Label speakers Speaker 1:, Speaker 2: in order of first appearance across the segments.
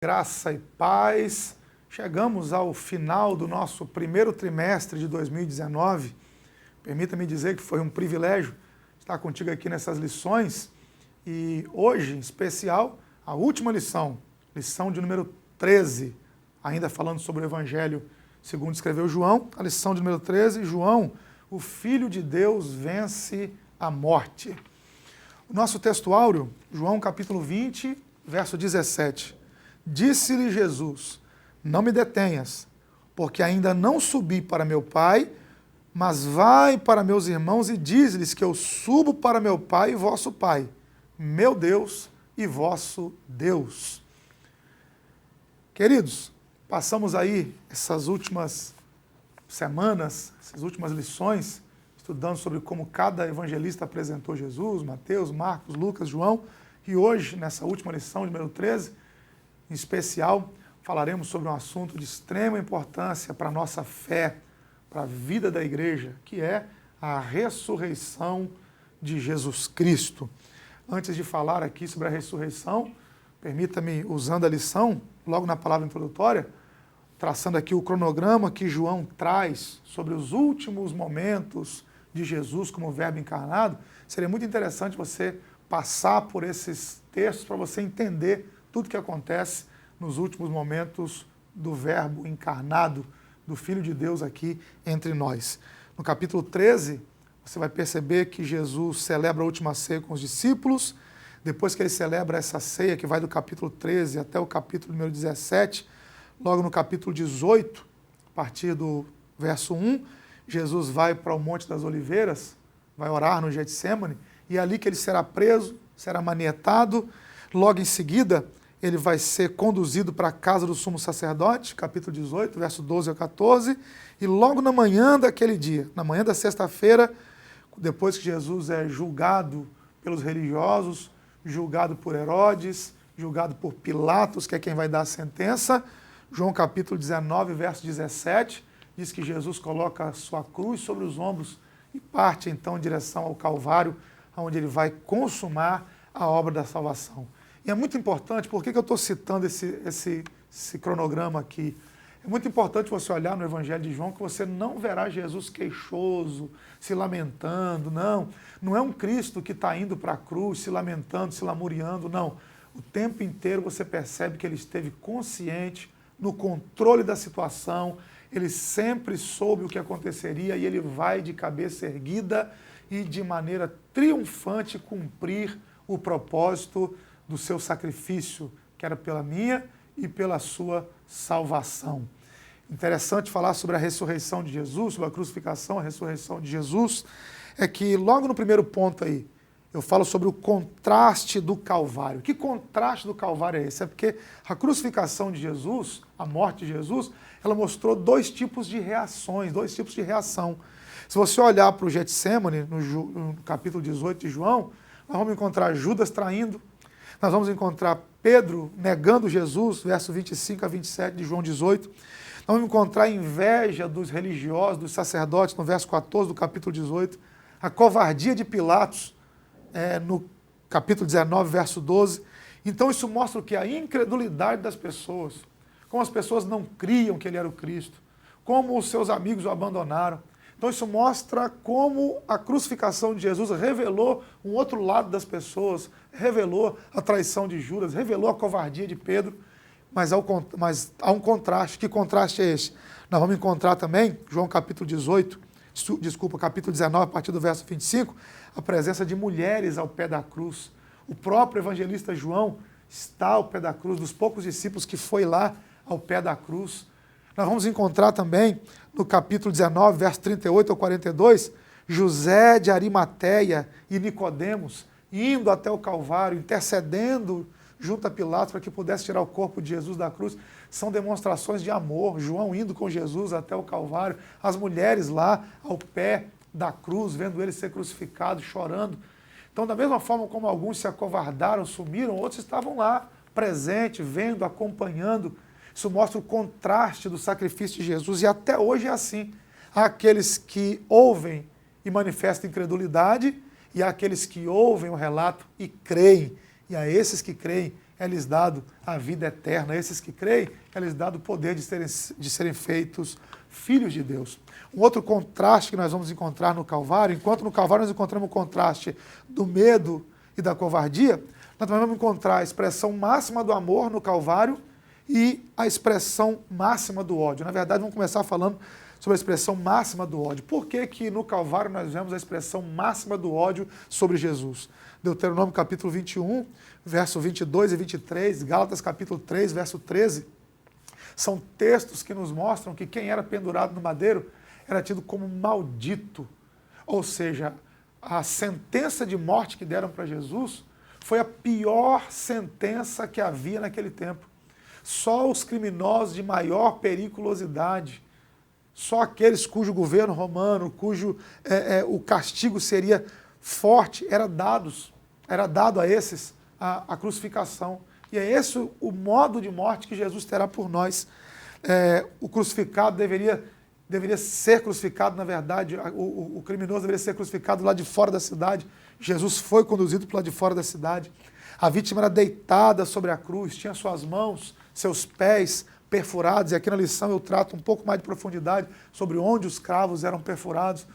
Speaker 1: Graça e paz. Chegamos ao final do nosso primeiro trimestre de 2019. Permita-me dizer que foi um privilégio estar contigo aqui nessas lições. E hoje, em especial, a última lição, lição de número 13, ainda falando sobre o Evangelho segundo escreveu João, a lição de número 13, João, o Filho de Deus vence a morte. O nosso texto áureo, João capítulo 20, verso 17. Disse-lhe Jesus, não me detenhas, porque ainda não subi para meu Pai, mas vai para meus irmãos e diz-lhes que eu subo para meu Pai e vosso Pai, meu Deus e vosso Deus. Queridos, passamos aí essas últimas semanas, essas últimas lições, estudando sobre como cada evangelista apresentou Jesus, Mateus, Marcos, Lucas, João, e hoje, nessa última lição, número 13, em especial, falaremos sobre um assunto de extrema importância para a nossa fé, para a vida da igreja, que é a ressurreição de Jesus Cristo. Antes de falar aqui sobre a ressurreição, permita-me, usando a lição, logo na palavra introdutória, traçando aqui o cronograma que João traz sobre os últimos momentos de Jesus como verbo encarnado, seria muito interessante você passar por esses textos para você entender tudo o que acontece nos últimos momentos do verbo encarnado, do Filho de Deus aqui entre nós. No capítulo 13, você vai perceber que Jesus celebra a última ceia com os discípulos. Depois que ele celebra essa ceia, que vai do capítulo 13 até o capítulo número 17, logo no capítulo 18, a partir do verso 1, Jesus vai para o Monte das Oliveiras, vai orar no Getsêmani, e é ali que ele será preso, será manietado. Logo em seguida, ele vai ser conduzido para a casa do sumo sacerdote, capítulo 18, verso 12 a 14, e logo na manhã daquele dia, na manhã da sexta-feira, depois que Jesus é julgado pelos religiosos, julgado por Herodes, julgado por Pilatos, que é quem vai dar a sentença, João capítulo 19, verso 17, diz que Jesus coloca a sua cruz sobre os ombros e parte então em direção ao Calvário, onde ele vai consumar a obra da salvação. E é muito importante, por que eu estou citando esse cronograma aqui? É muito importante você olhar no Evangelho de João que você não verá Jesus queixoso, se lamentando, não é um Cristo que está indo para a cruz, se lamentando, se lamuriando, não. O tempo inteiro você percebe que ele esteve consciente, no controle da situação, ele sempre soube o que aconteceria e ele vai de cabeça erguida e de maneira triunfante cumprir o propósito do seu sacrifício, que era pela minha e pela sua salvação. Interessante falar sobre a ressurreição de Jesus, sobre a crucificação, a ressurreição de Jesus, é que logo no primeiro ponto aí, eu falo sobre o contraste do Calvário. Que contraste do Calvário é esse? É porque a crucificação de Jesus, a morte de Jesus, ela mostrou dois tipos de reações, dois tipos de reação. Se você olhar para o Getsêmani, no capítulo 18 de João, nós vamos encontrar Judas traindo, nós vamos encontrar Pedro negando Jesus, verso 25 a 27 de João 18. Nós vamos encontrar a inveja dos religiosos, dos sacerdotes, no verso 14 do capítulo 18. A covardia de Pilatos, no capítulo 19, verso 12. Então isso mostra o que? A incredulidade das pessoas. Como as pessoas não criam que ele era o Cristo. Como os seus amigos o abandonaram. Então isso mostra como a crucificação de Jesus revelou um outro lado das pessoas, revelou a traição de Judas, revelou a covardia de Pedro, mas há um contraste. Que contraste é esse? Nós vamos encontrar também, João capítulo 18, capítulo 19, a partir do verso 25, a presença de mulheres ao pé da cruz. O próprio evangelista João está ao pé da cruz, dos poucos discípulos que foi lá ao pé da cruz. Nós vamos encontrar também, no capítulo 19, verso 38 ao 42, José de Arimateia e Nicodemos indo até o Calvário, intercedendo junto a Pilatos para que pudesse tirar o corpo de Jesus da cruz. São demonstrações de amor. João indo com Jesus até o Calvário, as mulheres lá ao pé da cruz, vendo ele ser crucificado, chorando. Então, da mesma forma como alguns se acovardaram, sumiram, outros estavam lá, presentes, vendo, acompanhando. Isso mostra o contraste do sacrifício de Jesus e até hoje é assim. Há aqueles que ouvem e manifestam incredulidade e há aqueles que ouvem o relato e creem. E a esses que creem, é-lhes dado a vida eterna. Esses que creem, é-lhes dado o poder de serem feitos filhos de Deus. Um outro contraste que nós vamos encontrar no Calvário, enquanto no Calvário nós encontramos o contraste do medo e da covardia, nós também vamos encontrar a expressão máxima do amor no Calvário e a expressão máxima do ódio. Na verdade, vamos começar falando sobre a expressão máxima do ódio. Por que que no Calvário nós vemos a expressão máxima do ódio sobre Jesus? Deuteronômio capítulo 21, verso 22 e 23, Gálatas capítulo 3, verso 13, são textos que nos mostram que quem era pendurado no madeiro era tido como maldito. Ou seja, a sentença de morte que deram para Jesus foi a pior sentença que havia naquele tempo. Só os criminosos de maior periculosidade, só aqueles cujo governo romano, cujo o castigo seria forte, era dado a esses a crucificação. E é esse o modo de morte que Jesus terá por nós. O crucificado deveria ser crucificado, na verdade, o criminoso deveria ser crucificado lá de fora da cidade. Jesus foi conduzido para lá de fora da cidade. A vítima era deitada sobre a cruz, tinha suas mãos, seus pés perfurados, e aqui na lição eu trato um pouco mais de profundidade sobre onde os cravos eram perfurados.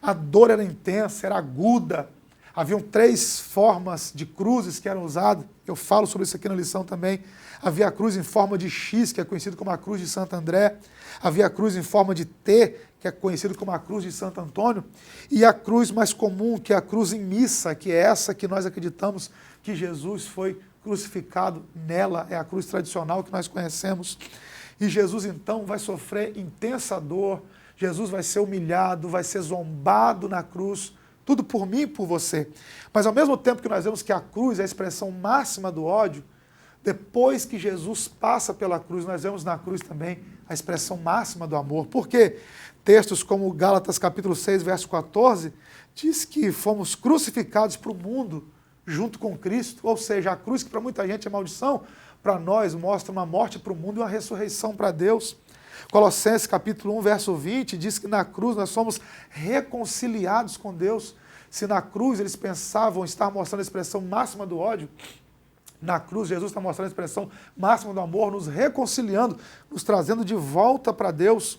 Speaker 1: A dor era intensa, era aguda. Haviam 3 formas de cruzes que eram usadas, eu falo sobre isso aqui na lição também. Havia a cruz em forma de X, que é conhecido como a cruz de Santo André. Havia a cruz em forma de T, que é conhecido como a cruz de Santo Antônio. E a cruz mais comum, que é a cruz em missa, que é essa que nós acreditamos que Jesus foi crucificado nela, é a cruz tradicional que nós conhecemos. E Jesus então vai sofrer intensa dor, Jesus vai ser humilhado, vai ser zombado na cruz, tudo por mim e por você. Mas ao mesmo tempo que nós vemos que a cruz é a expressão máxima do ódio, depois que Jesus passa pela cruz, nós vemos na cruz também a expressão máxima do amor. Por quê? Textos como Gálatas capítulo 6, verso 14, diz que fomos crucificados para o mundo junto com Cristo, ou seja, a cruz que para muita gente é maldição, para nós mostra uma morte para o mundo e uma ressurreição para Deus. Colossenses capítulo 1, verso 20, diz que na cruz nós somos reconciliados com Deus. Se na cruz eles pensavam estar mostrando a expressão máxima do ódio, na cruz Jesus está mostrando a expressão máxima do amor, nos reconciliando, nos trazendo de volta para Deus.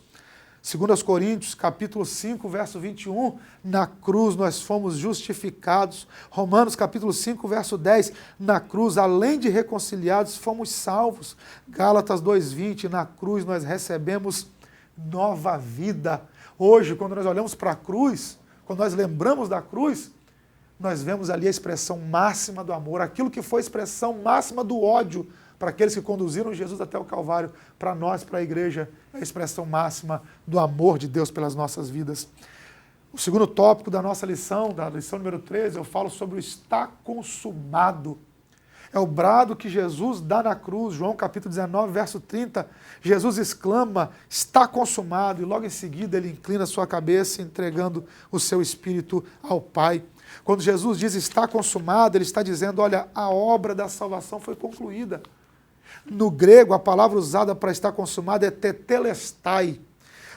Speaker 1: 2 Coríntios, capítulo 5, verso 21, na cruz nós fomos justificados. Romanos, capítulo 5, verso 10, na cruz, além de reconciliados, fomos salvos. Gálatas 2:20, na cruz nós recebemos nova vida. Hoje, quando nós olhamos para a cruz, quando nós lembramos da cruz, nós vemos ali a expressão máxima do amor, aquilo que foi a expressão máxima do ódio para aqueles que conduziram Jesus até o Calvário, para nós, para a igreja, é a expressão máxima do amor de Deus pelas nossas vidas. O segundo tópico da nossa lição, da lição número 13, eu falo sobre o está consumado. É o brado que Jesus dá na cruz, João capítulo 19, verso 30, Jesus exclama, está consumado, e logo em seguida ele inclina sua cabeça, entregando o seu espírito ao Pai. Quando Jesus diz está consumado, ele está dizendo, olha, a obra da salvação foi concluída. No grego, a palavra usada para estar consumado é tetelestai.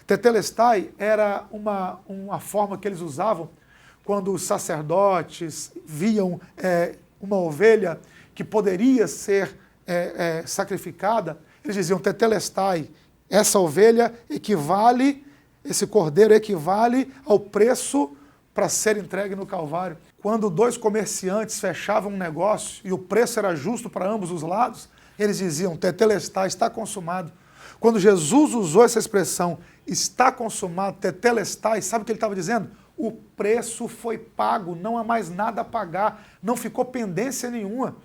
Speaker 1: Tetelestai era uma forma que eles usavam quando os sacerdotes viam uma ovelha que poderia ser sacrificada. Eles diziam tetelestai, essa ovelha equivale, esse cordeiro equivale ao preço para ser entregue no Calvário. Quando 2 comerciantes fechavam um negócio e o preço era justo para ambos os lados, eles diziam, tetelestai, está consumado. Quando Jesus usou essa expressão, está consumado, tetelestai, sabe o que ele estava dizendo? O preço foi pago, não há mais nada a pagar, não ficou pendência nenhuma.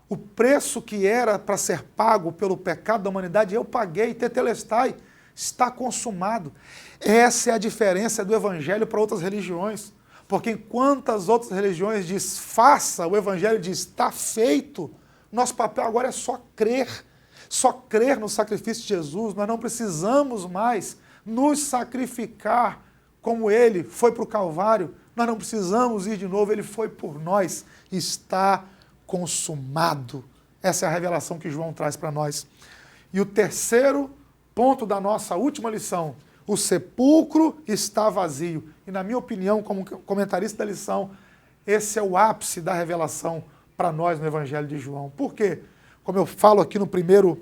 Speaker 1: O preço que era para ser pago pelo pecado da humanidade, eu paguei, tetelestai, está consumado. Essa é a diferença do evangelho para outras religiões. Porque enquanto as outras religiões diz faça, o evangelho diz está feito, nosso papel agora é só crer no sacrifício de Jesus. Nós não precisamos mais nos sacrificar como ele foi para o Calvário. Nós não precisamos ir de novo, ele foi por nós. Está consumado. Essa é a revelação que João traz para nós. E o terceiro ponto da nossa última lição, o sepulcro está vazio. E na minha opinião, como comentarista da lição, esse é o ápice da revelação para nós no Evangelho de João. Por quê? como eu falo aqui no primeiro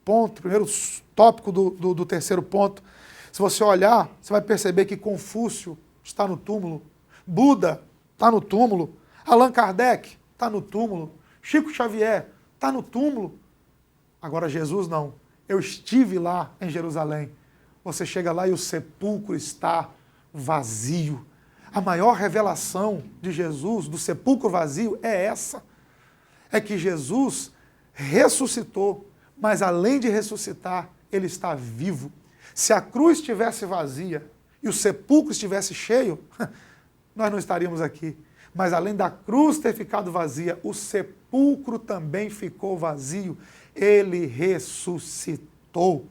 Speaker 1: ponto, primeiro tópico do terceiro ponto, se você olhar, você vai perceber que Confúcio está no túmulo, Buda está no túmulo, Allan Kardec está no túmulo, Chico Xavier está no túmulo. Agora Jesus não. Eu estive lá em Jerusalém. Você chega lá e o sepulcro está vazio. A maior revelação de Jesus, do sepulcro vazio, é essa. É que Jesus ressuscitou, mas além de ressuscitar, ele está vivo. Se a cruz estivesse vazia e o sepulcro estivesse cheio, nós não estaríamos aqui. Mas além da cruz ter ficado vazia, o sepulcro também ficou vazio. Ele ressuscitou.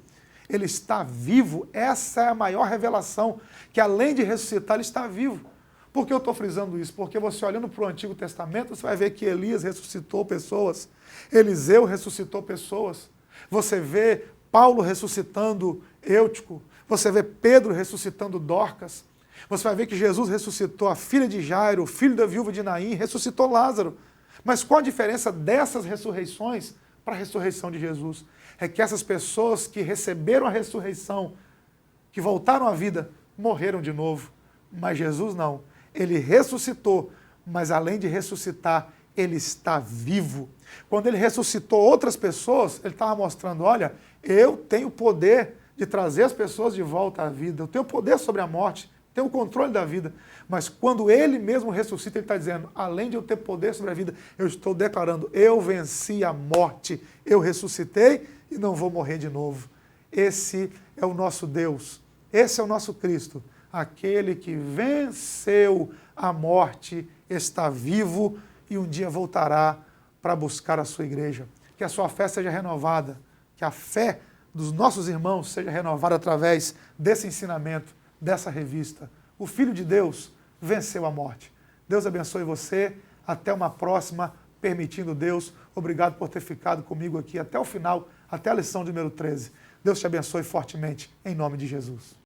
Speaker 1: Ele está vivo. Essa é a maior revelação, que além de ressuscitar, ele está vivo. Por que eu estou frisando isso? Porque você olhando para o Antigo Testamento, você vai ver que Elias ressuscitou pessoas, Eliseu ressuscitou pessoas, você vê Paulo ressuscitando Eutico, você vê Pedro ressuscitando Dorcas, você vai ver que Jesus ressuscitou a filha de Jairo, o filho da viúva de Naim, ressuscitou Lázaro. Mas qual a diferença dessas ressurreições para a ressurreição de Jesus? É que essas pessoas que receberam a ressurreição, que voltaram à vida, morreram de novo. Mas Jesus não. Ele ressuscitou, mas além de ressuscitar, ele está vivo. Quando ele ressuscitou outras pessoas, ele estava mostrando, olha, eu tenho poder de trazer as pessoas de volta à vida, eu tenho poder sobre a morte, tenho o controle da vida. Mas quando ele mesmo ressuscita, ele está dizendo, além de eu ter poder sobre a vida, eu estou declarando, eu venci a morte, eu ressuscitei e não vou morrer de novo. Esse é o nosso Deus, esse é o nosso Cristo. Aquele que venceu a morte está vivo e um dia voltará para buscar a sua igreja. Que a sua fé seja renovada, que a fé dos nossos irmãos seja renovada através desse ensinamento, dessa revista. O Filho de Deus venceu a morte. Deus abençoe você. Até uma próxima, permitindo Deus. Obrigado por ter ficado comigo aqui até o final, até a lição de número 13. Deus te abençoe fortemente, em nome de Jesus.